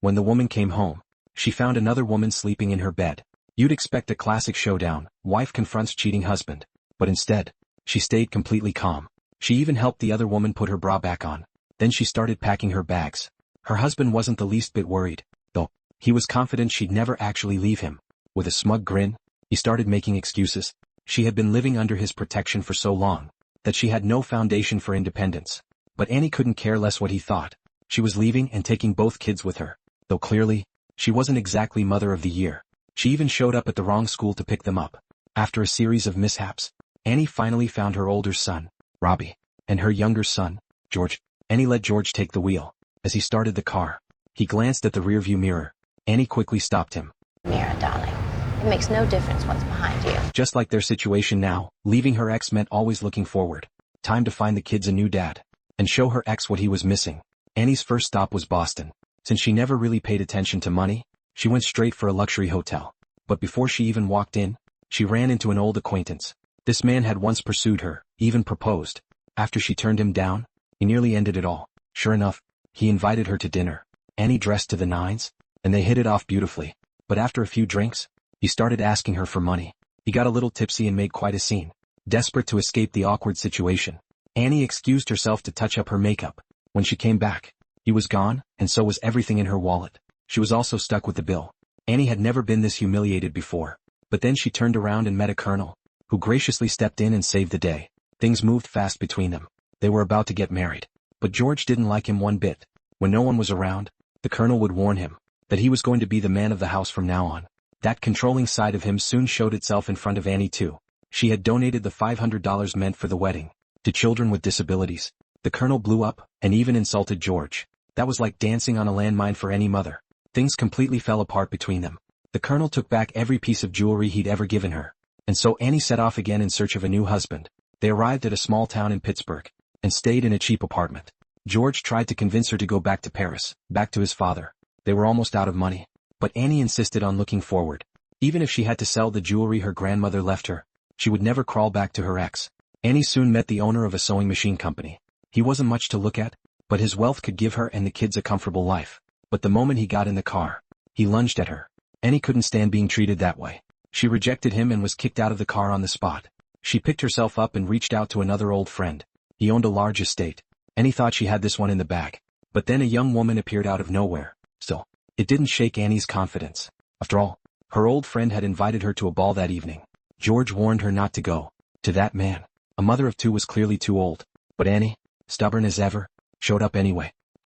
When the woman came home, she found another woman sleeping in her bed. You'd expect a classic showdown, wife confronts cheating husband. But instead, she stayed completely calm. She even helped the other woman put her bra back on. Then she started packing her bags. Her husband wasn't the least bit worried, though. He was confident she'd never actually leave him. With a smug grin, he started making excuses. She had been living under his protection for so long that she had no foundation for independence. But Annie couldn't care less what he thought. She was leaving and taking both kids with her, though clearly, she wasn't exactly mother of the year. She even showed up at the wrong school to pick them up. After a series of mishaps, Annie finally found her older son, Robbie, and her younger son, George. Annie let George take the wheel. As he started the car, he glanced at the rearview mirror. Annie quickly stopped him. Mirror, darling. It makes no difference what's behind you. Just like their situation now, leaving her ex meant always looking forward. Time to find the kids a new dad, and show her ex what he was missing. Annie's first stop was Boston. Since she never really paid attention to money, she went straight for a luxury hotel. But before she even walked in, she ran into an old acquaintance. This man had once pursued her, even proposed. After she turned him down, he nearly ended it all. Sure enough, he invited her to dinner. Annie dressed to the nines, and they hit it off beautifully. But after a few drinks, he started asking her for money. He got a little tipsy and made quite a scene. Desperate to escape the awkward situation, Annie excused herself to touch up her makeup. When she came back, he was gone, and so was everything in her wallet. She was also stuck with the bill. Annie had never been this humiliated before. But then she turned around and met a colonel, who graciously stepped in and saved the day. Things moved fast between them. They were about to get married. But George didn't like him one bit. When no one was around, the colonel would warn him that he was going to be the man of the house from now on. That controlling side of him soon showed itself in front of Annie too. She had donated the $500 meant for the wedding to children with disabilities. The colonel blew up and even insulted George. That was like dancing on a landmine for any mother. Things completely fell apart between them. The colonel took back every piece of jewelry he'd ever given her. And so Annie set off again in search of a new husband. They arrived at a small town in Pittsburgh and stayed in a cheap apartment. George tried to convince her to go back to Paris, back to his father. They were almost out of money. But Annie insisted on looking forward. Even if she had to sell the jewelry her grandmother left her, she would never crawl back to her ex. Annie soon met the owner of a sewing machine company. He wasn't much to look at, but his wealth could give her and the kids a comfortable life. But the moment he got in the car, he lunged at her. Annie couldn't stand being treated that way. She rejected him and was kicked out of the car on the spot. She picked herself up and reached out to another old friend. He owned a large estate. Annie thought she had this one in the bag. But then a young woman appeared out of nowhere. Still, it didn't shake Annie's confidence. After all, her old friend had invited her to a ball that evening. George warned her not to go to that man. A mother of two was clearly too old. But Annie, stubborn as ever, showed up anyway.